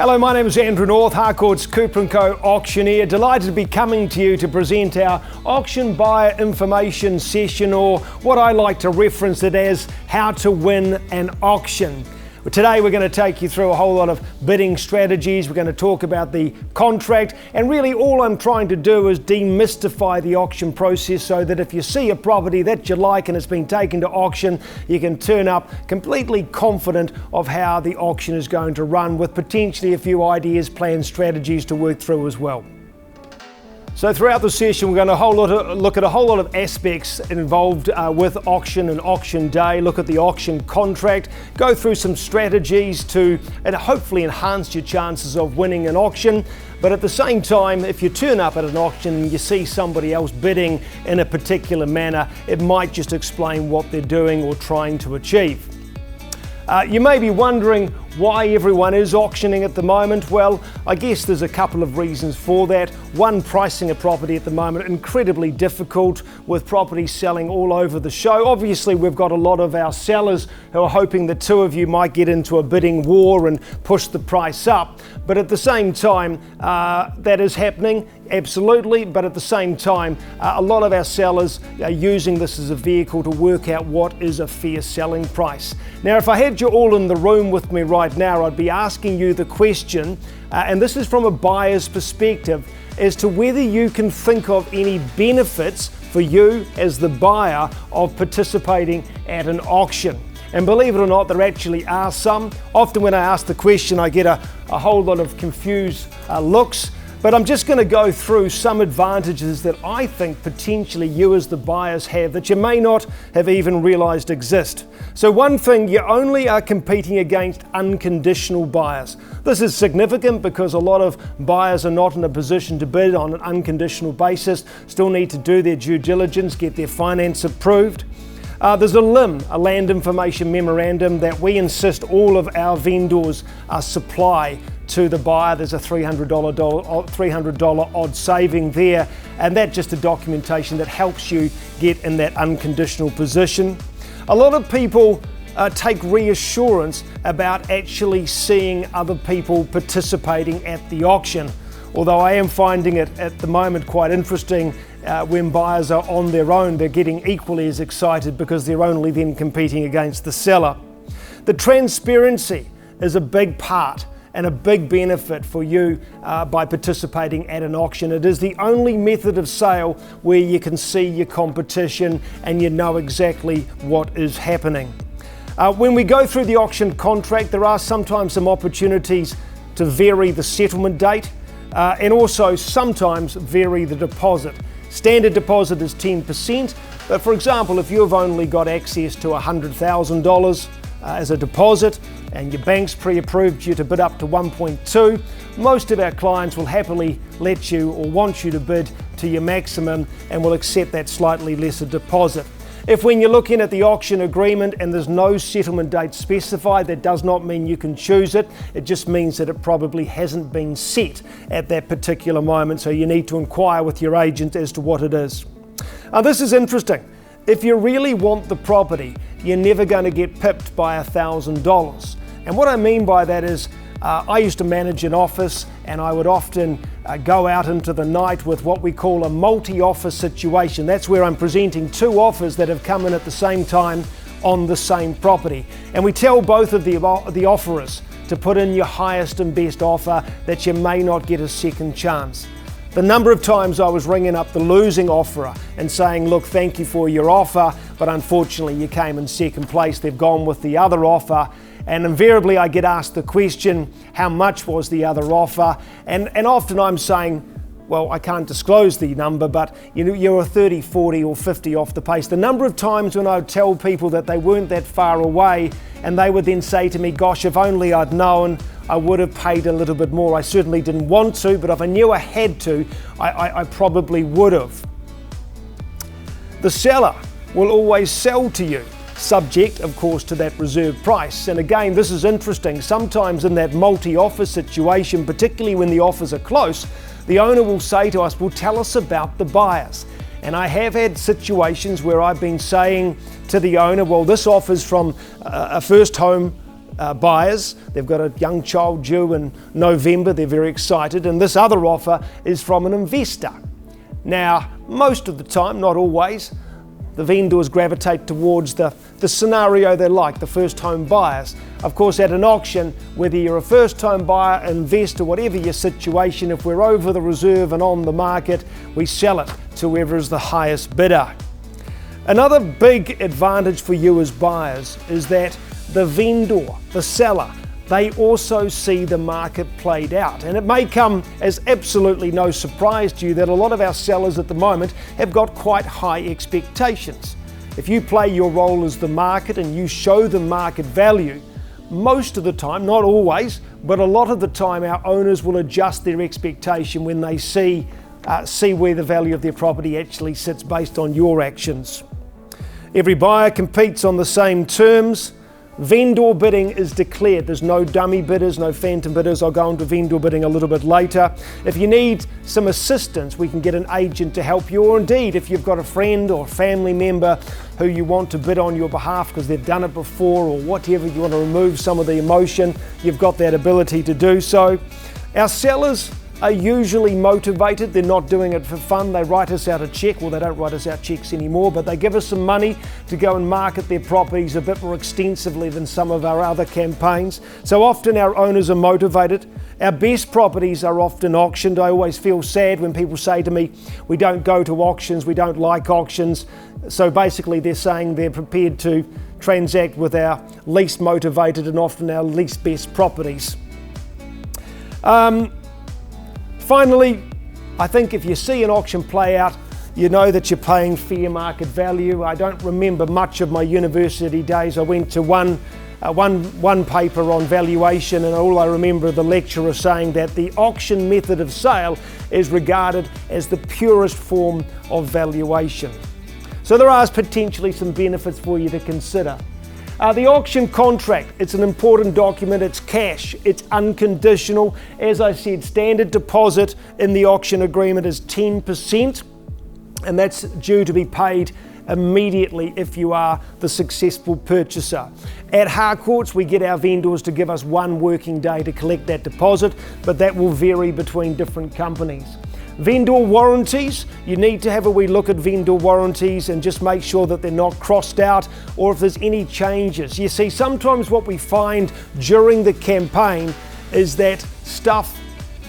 Hello, my name is Andrew North, Harcourt's Cooper & Co auctioneer. Delighted to be coming to you to present our auction buyer information session, or what I like to reference it as, how to win an auction. Today we're going to take you through a whole lot of bidding strategies. We're going to talk about the contract, and really all I'm trying to do is demystify the auction process so that if you see a property that you like and it's been taken to auction, you can turn up completely confident of how the auction is going to run, with potentially a few ideas, plans, strategies to work through as well. So throughout the session, we're going to look at a whole lot of aspects involved with auction and auction day, look at the auction contract, go through some strategies to hopefully enhance your chances of winning an auction. But at the same time, if you turn up at an auction and you see somebody else bidding in a particular manner, it might just explain what they're doing or trying to achieve. You may be wondering why everyone is auctioning at the moment. Well, I guess there's a couple of reasons for that. One, pricing a property at the moment incredibly difficult, with properties selling all over the show. Obviously, we've got a lot of our sellers who are hoping the two of you might get into a bidding war and push the price up. But at the same time, that is happening, absolutely. But at the same time, a lot of our sellers are using this as a vehicle to work out what is a fair selling price. Now, if I had you all in the room with me right now, I'd be asking you the question, and this is from a buyer's perspective, as to whether you can think of any benefits for you as the buyer of participating at an auction. And believe it or not, there actually are some. Often when I ask the question, I get a whole lot of confused looks. But I'm just going to go through some advantages that I think potentially you as the buyers have that you may not have even realised exist. So one thing, you only are competing against unconditional buyers. This is significant because a lot of buyers are not in a position to bid on an unconditional basis, still need to do their due diligence, get their finance approved. There's a LIM, a Land Information Memorandum, that we insist all of our vendors supply to the buyer. There's a $300 odd saving there, and that's just a documentation that helps you get in that unconditional position. A lot of people take reassurance about actually seeing other people participating at the auction, although I am finding it at the moment quite interesting. When buyers are on their own, they're getting equally as excited because they're only then competing against the seller. The transparency is a big part and a big benefit for you by participating at an auction. It is the only method of sale where you can see your competition and you know exactly what is happening. When we go through the auction contract, there are sometimes some opportunities to vary the settlement date and also sometimes vary the deposit. Standard deposit is 10%, but for example, if you've only got access to $100,000 as a deposit and your bank's pre-approved you to bid up to 1.2, most of our clients will happily let you or want you to bid to your maximum and will accept that slightly lesser deposit. If when you're looking at the auction agreement and there's no settlement date specified, that does not mean you can choose it. It just means that it probably hasn't been set at that particular moment, so you need to inquire with your agent as to what it is. This is interesting. If you really want the property, you're never going to get pipped by $1,000. And what I mean by that is, I used to manage an office, and I would often go out into the night with what we call a multi-offer situation. That's where I'm presenting two offers that have come in at the same time on the same property. And we tell both of the offerers to put in your highest and best offer, that you may not get a second chance. The number of times I was ringing up the losing offerer and saying, look, thank you for your offer, but unfortunately you came in second place, they've gone with the other offer. And invariably I get asked the question, how much was the other offer? And often I'm saying, well, I can't disclose the number, but you're 30, 40 or 50 off the pace. The number of times when I would tell people that they weren't that far away and they would then say to me, gosh, if only I'd known, I would have paid a little bit more. I certainly didn't want to, but if I knew I had to, I probably would have. The seller will always sell to you, subject, of course, to that reserve price. And again, this is interesting. Sometimes in that multi-offer situation, particularly when the offers are close, the owner will say to us, well, tell us about the buyers. And I have had situations where I've been saying to the owner, well, this offer's from a first home buyers. They've got a young child due in November. They're very excited. And this other offer is from an investor. Now, most of the time, not always, the vendors gravitate towards the scenario they like, the first home buyers. Of course, at an auction, whether you're a first home buyer, investor, whatever your situation, if we're over the reserve and on the market, we sell it to whoever is the highest bidder. Another big advantage for you as buyers is that the vendor, the seller, they also see the market played out. And it may come as absolutely no surprise to you that a lot of our sellers at the moment have got quite high expectations. If you play your role as the market and you show the market value, most of the time, not always, but a lot of the time our owners will adjust their expectation when they see where the value of their property actually sits based on your actions. Every buyer competes on the same terms. Vendor bidding is declared. There's no dummy bidders, no phantom bidders. I'll go into vendor bidding a little bit later. If you need some assistance, we can get an agent to help you, or indeed, if you've got a friend or family member who you want to bid on your behalf because they've done it before or whatever, you want to remove some of the emotion, you've got that ability to do so. Our sellers are usually motivated. They're not doing it for fun. They write us out a check. Well, they don't write us out checks anymore, but they give us some money to go and market their properties a bit more extensively than some of our other campaigns. So often our owners are motivated. Our best properties are often auctioned. I always feel sad when people say to me, we don't go to auctions, we don't like auctions. So basically they're saying they're prepared to transact with our least motivated and often our least best properties. Finally, I think if you see an auction play out, you know that you're paying fair market value. I don't remember much of my university days. I went to one paper on valuation, and all I remember the lecturer saying that the auction method of sale is regarded as the purest form of valuation. So there are potentially some benefits for you to consider. The auction contract, it's an important document, it's cash, it's unconditional. As I said, standard deposit in the auction agreement is 10%, and that's due to be paid immediately if you are the successful purchaser. At Harcourts, we get our vendors to give us 1 working day to collect that deposit, but that will vary between different companies. Vendor warranties, you need to have a wee look at vendor warranties and just make sure that they're not crossed out or if there's any changes. You see, sometimes what we find during the campaign is that stuff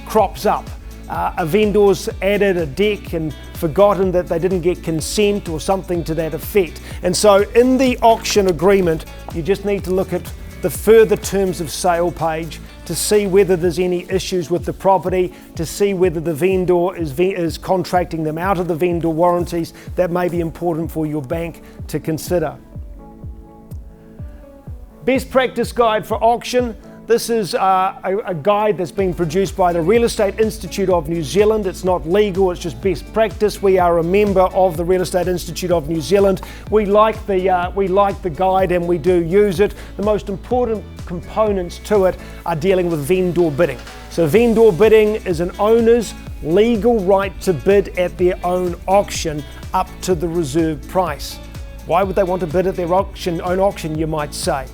crops up. A vendor's added a deck and forgotten that they didn't get consent or something to that effect. And so in the auction agreement, you just need to look at the further terms of sale page to see whether there's any issues with the property, to see whether the vendor is contracting them out of the vendor warranties. That may be important for your bank to consider. Best practice guide for auction. This is a guide that's been produced by the Real Estate Institute of New Zealand. It's not legal, it's just best practice. We are a member of the Real Estate Institute of New Zealand. We like the guide and we do use it. The most important components to it are dealing with vendor bidding. So vendor bidding is an owner's legal right to bid at their own auction up to the reserve price. Why would they want to bid at their own auction, you might say?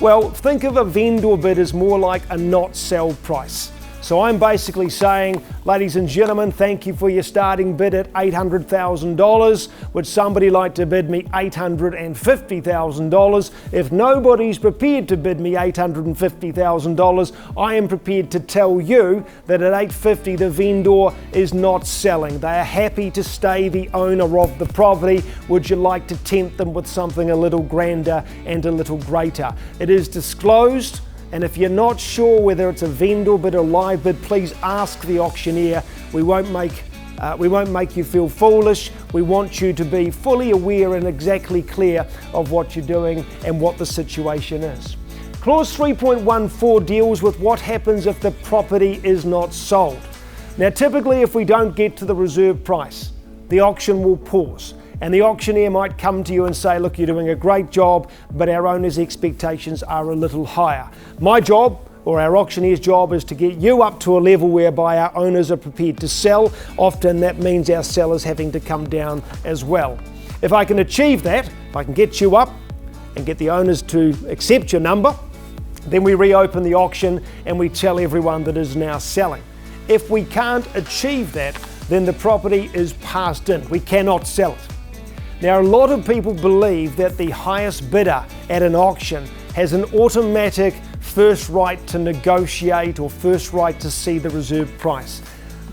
Well, think of a vendor bid as more like a not sell price. So I'm basically saying, ladies and gentlemen, thank you for your starting bid at $800,000. Would somebody like to bid me $850,000? If nobody's prepared to bid me $850,000, I am prepared to tell you that at $850,000 the vendor is not selling. They are happy to stay the owner of the property. Would you like to tempt them with something a little grander and a little greater? It is disclosed. And if you're not sure whether it's a vendor bid or live bid, please ask the auctioneer. We won't make you feel foolish. We want you to be fully aware and exactly clear of what you're doing and what the situation is. Clause 3.14 deals with what happens if the property is not sold. Now, typically, if we don't get to the reserve price, the auction will pause. And the auctioneer might come to you and say, look, you're doing a great job, but our owner's expectations are a little higher. My job, or our auctioneer's job, is to get you up to a level whereby our owners are prepared to sell. Often that means our sellers having to come down as well. If I can achieve that, if I can get you up and get the owners to accept your number, Then we reopen the auction and we tell everyone that is now selling. If we can't achieve that, then the property is passed in. We cannot sell it. Now, a lot of people believe that the highest bidder at an auction has an automatic first right to negotiate or first right to see the reserve price.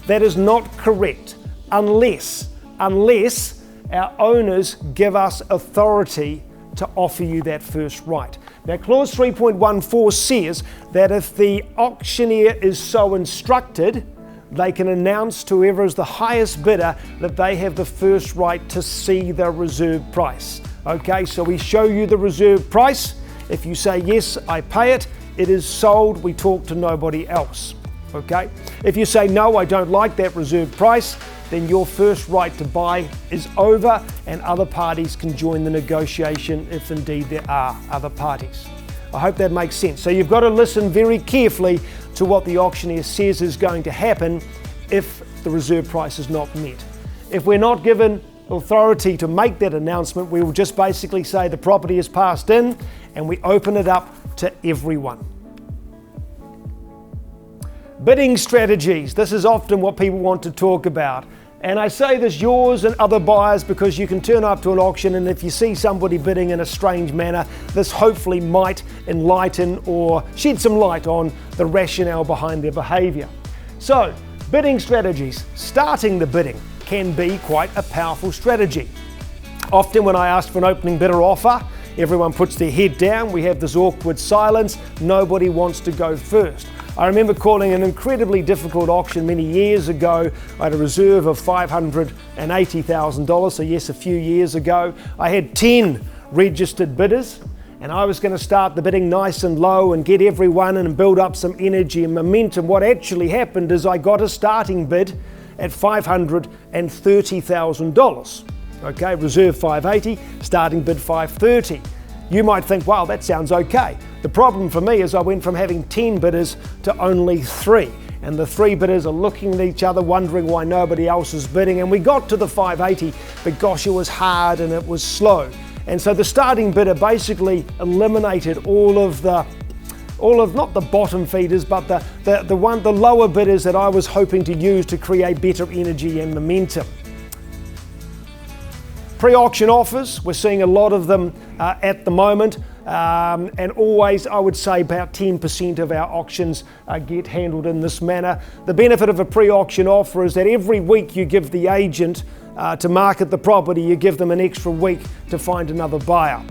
That is not correct unless our owners give us authority to offer you that first right. Now, clause 3.14 says that if the auctioneer is so instructed, they can announce to whoever is the highest bidder that they have the first right to see the reserve price. Okay, so we show you the reserve price. If you say, yes, I pay it, it is sold, we talk to nobody else. Okay, if you say, no, I don't like that reserve price, then your first right to buy is over and other parties can join the negotiation if indeed there are other parties. I hope that makes sense. So you've got to listen very carefully to what the auctioneer says is going to happen if the reserve price is not met. If we're not given authority to make that announcement, we will just basically say the property is passed in and we open it up to everyone. Bidding strategies. This is often what people want to talk about. And I say this, yours and other buyers, because you can turn up to an auction and if you see somebody bidding in a strange manner, this hopefully might enlighten or shed some light on the rationale behind their behaviour. So, bidding strategies. Starting the bidding can be quite a powerful strategy. Often when I ask for an opening bidder offer, everyone puts their head down, we have this awkward silence, nobody wants to go first. I remember calling an incredibly difficult auction many years ago. I had a reserve of $580,000, so yes, a few years ago. I had 10 registered bidders and I was going to start the bidding nice and low and get everyone in and build up some energy and momentum. What actually happened is I got a starting bid at $530,000. Okay, reserve 580, starting bid 530. You might think, wow, that sounds okay. The problem for me is I went from having 10 bidders to only 3. And the 3 bidders are looking at each other, wondering why nobody else is bidding. And we got to the 580, but gosh, it was hard and it was slow. And so the starting bidder basically eliminated all of not the bottom feeders, but the lower bidders that I was hoping to use to create better energy and momentum. Pre-auction offers, we're seeing a lot of them at the moment, and always I would say about 10% of our auctions get handled in this manner. The benefit of a pre-auction offer is that every week you give the agent to market the property, you give them an extra week to find another buyer.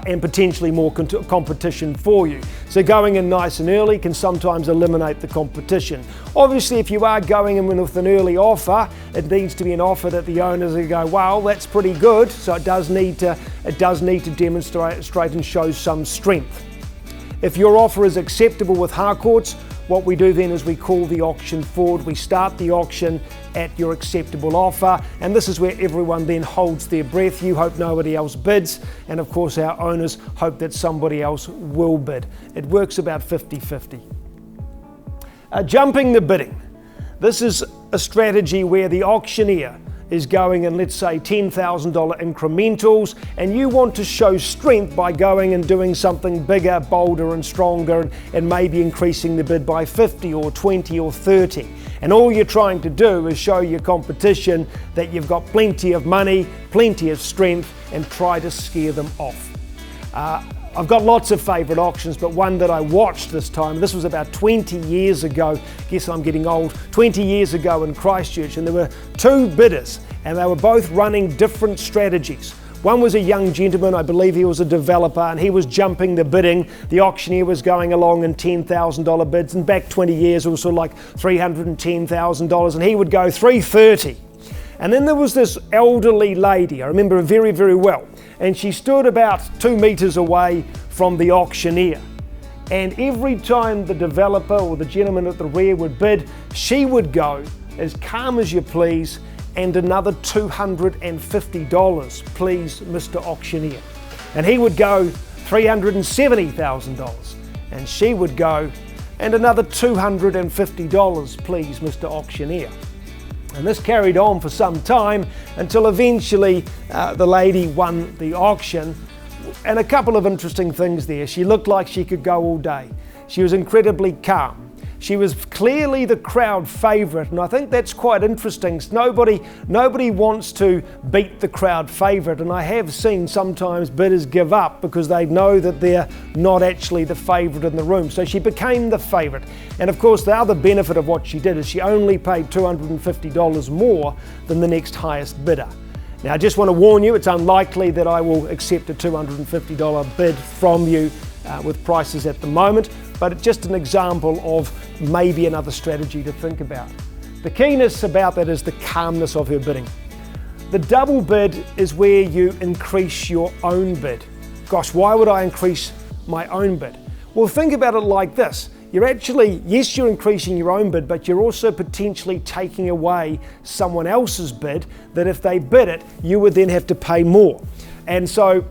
And potentially more competition for you. So going in nice and early can sometimes eliminate the competition. Obviously, if you are going in with an early offer, it needs to be an offer that the owners will go, wow, that's pretty good. So it does need to demonstrate and show some strength. If your offer is acceptable with Harcourts, what we do then is we call the auction forward. We start the auction at your acceptable offer, and this is where everyone then holds their breath. You hope nobody else bids, and of course our owners hope that somebody else will bid. It works about 50-50. Jumping the bidding. This is a strategy where the auctioneer is going in, let's say, $10,000 incrementals, and you want to show strength by going and doing something bigger, bolder and stronger, and maybe increasing the bid by 50 or 20 or 30. And all you're trying to do is show your competition that you've got plenty of money, plenty of strength, and try to scare them off. I've got lots of favourite auctions, but one that I watched this time, this was about 20 years ago, guess I'm getting old, 20 years ago in Christchurch, and there were 2 bidders, and they were both running different strategies. One was a young gentleman, I believe he was a developer, and he was jumping the bidding. The auctioneer was going along in $10,000 bids, and back 20 years it was sort of like $310,000, and he would go $330,000. And then there was this elderly lady, I remember her very, very well, and she stood about 2 meters away from the auctioneer. And every time the developer or the gentleman at the rear would bid, she would go as calm as you please, and another $250, please, Mr. Auctioneer. And he would go $370,000, and she would go, and another $250, please, Mr. Auctioneer. And this carried on for some time until eventually the lady won the auction. And a couple of interesting things there. She looked like she could go all day. She was incredibly calm. She was clearly the crowd favourite, and I think that's quite interesting. Nobody wants to beat the crowd favourite, and I have seen sometimes bidders give up because they know that they're not actually the favourite in the room. So she became the favourite. And of course, the other benefit of what she did is she only paid $250 more than the next highest bidder. Now, I just want to warn you, it's unlikely that I will accept a $250 bid from you with prices at the moment, but it's just an example of maybe another strategy to think about. The keenness about that is the calmness of her bidding. The double bid is where you increase your own bid. Gosh, why would I increase my own bid? Well, think about it like this. You're increasing your own bid, but you're also potentially taking away someone else's bid that if they bid it, you would then have to pay more. And so,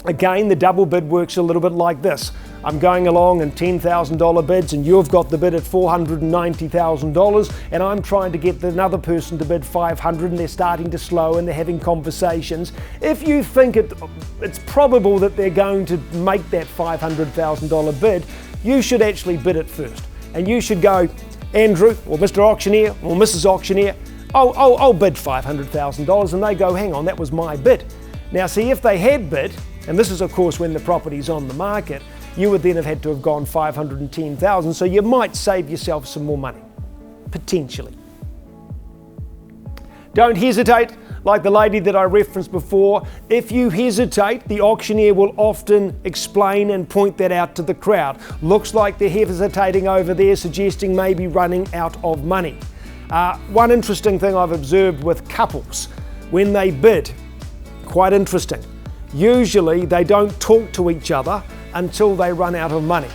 again, the double bid works a little bit like this. I'm going along in $10,000 bids and you've got the bid at $490,000 and I'm trying to get another person to bid $500 and they're starting to slow and they're having conversations. If you think it's probable that they're going to make that $500,000 bid, you should actually bid it first. And you should go, Andrew or Mr. Auctioneer or Mrs. Auctioneer, I'll bid $500,000, and they go, hang on, that was my bid. Now see, if they had bid, and this is of course when the property's on the market, you would then have had to have gone $510,000, so you might save yourself some more money, potentially. Don't hesitate, like the lady that I referenced before. If you hesitate, the auctioneer will often explain and point that out to the crowd. Looks like they're hesitating over there, suggesting maybe running out of money. One interesting thing I've observed with couples, when they bid, quite interesting. Usually they don't talk to each other until they run out of money.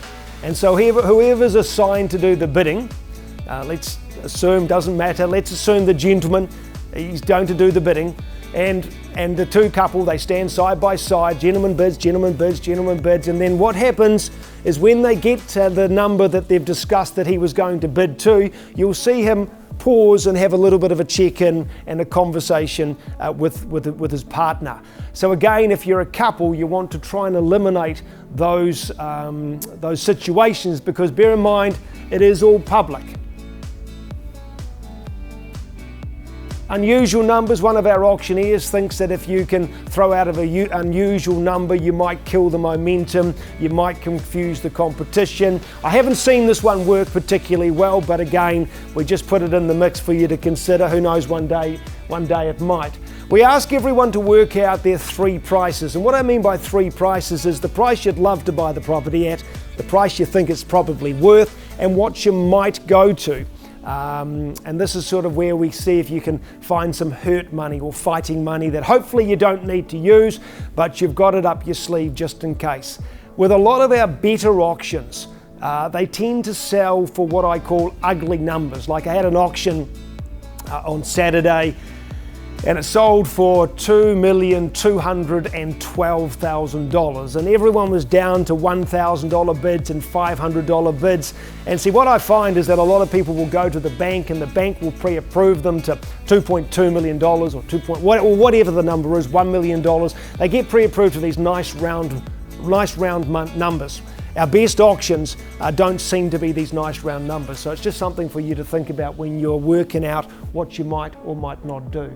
And so whoever's assigned to do the bidding, let's assume, doesn't matter, let's assume the gentleman, he's going to do the bidding, and the two couple, they stand side by side, gentleman bids, gentleman bids, gentleman bids, and then what happens is when they get to the number that they've discussed that he was going to bid to, you'll see him pause and have a little bit of a check-in and a conversation with his partner. So again, if you're a couple, you want to try and eliminate those situations, because bear in mind, it is all public. Unusual numbers. One of our auctioneers thinks that if you can throw out of an unusual number, you might kill the momentum, you might confuse the competition. I haven't seen this one work particularly well, but again, we just put it in the mix for you to consider. Who knows, one day it might. We ask everyone to work out their three prices, and what I mean by three prices is the price you'd love to buy the property at, the price you think it's probably worth, and what you might go to. And this is sort of where we see if you can find some hurt money or fighting money that hopefully you don't need to use, but you've got it up your sleeve just in case. With a lot of our better auctions, they tend to sell for what I call ugly numbers. Like I had an auction on Saturday and it sold for $2,212,000, and everyone was down to $1,000 bids and $500 bids. And see, what I find is that a lot of people will go to the bank and the bank will pre-approve them to $2.2 million or whatever the number is, $1 million. They get pre-approved to these nice round numbers. Our best auctions don't seem to be these nice round numbers, so it's just something for you to think about when you're working out what you might or might not do.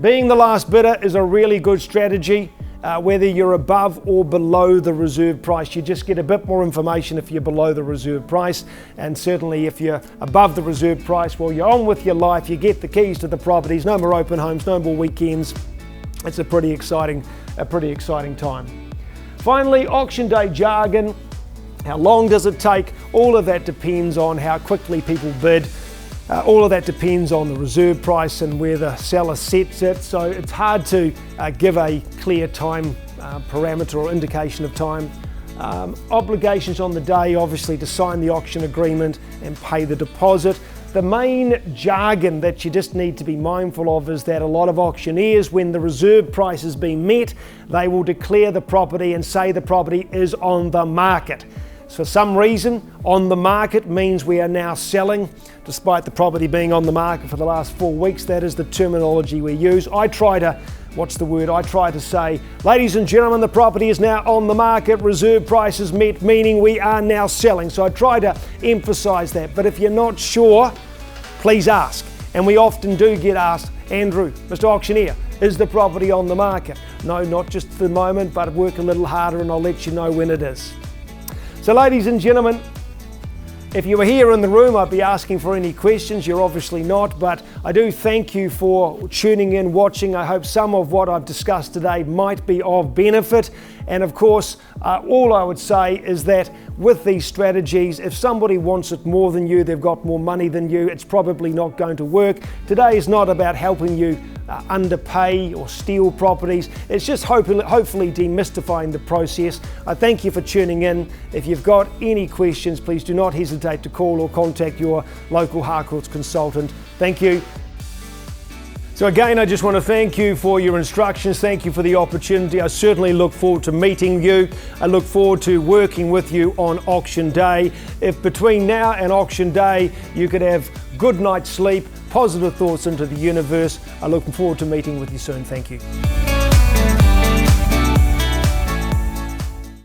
Being the last bidder is a really good strategy, whether you're above or below the reserve price. You just get a bit more information if you're below the reserve price, and certainly if you're above the reserve price, well, you're on with your life, you get the keys to the properties, no more open homes, no more weekends. It's a pretty exciting time. Finally, auction day jargon. How long does it take? All of that depends on how quickly people bid. All of that depends on the reserve price and where the seller sets it, so it's hard to give a clear time parameter or indication of time. Obligations on the day, obviously, to sign the auction agreement and pay the deposit. The main jargon that you just need to be mindful of is that a lot of auctioneers, when the reserve price has been met, they will declare the property and say the property is on the market. So for some reason, on the market means we are now selling, despite the property being on the market for the last 4 weeks. That is the terminology we use. I try to what's the word? I try to say, ladies and gentlemen, the property is now on the market, reserve price is met, meaning we are now selling. So I try to emphasize that. But if you're not sure, please ask. And we often do get asked, Andrew, Mr. Auctioneer, is the property on the market? No, not just for the moment, but work a little harder and I'll let you know when it is. So ladies and gentlemen, if you were here in the room, I'd be asking for any questions. You're obviously not, but I do thank you for tuning in, watching. I hope some of what I've discussed today might be of benefit. And of course, all I would say is that with these strategies, if somebody wants it more than you, they've got more money than you, it's probably not going to work. Today is not about helping you underpay or steal properties. It's just hopefully demystifying the process. I thank you for tuning in. If you've got any questions, please do not hesitate to call or contact your local Harcourts consultant. Thank you. So again, I just want to thank you for your instructions. Thank you for the opportunity. I certainly look forward to meeting you. I look forward to working with you on auction day. If between now and auction day, you could have good night's sleep, positive thoughts into the universe, I look forward to meeting with you soon. Thank you.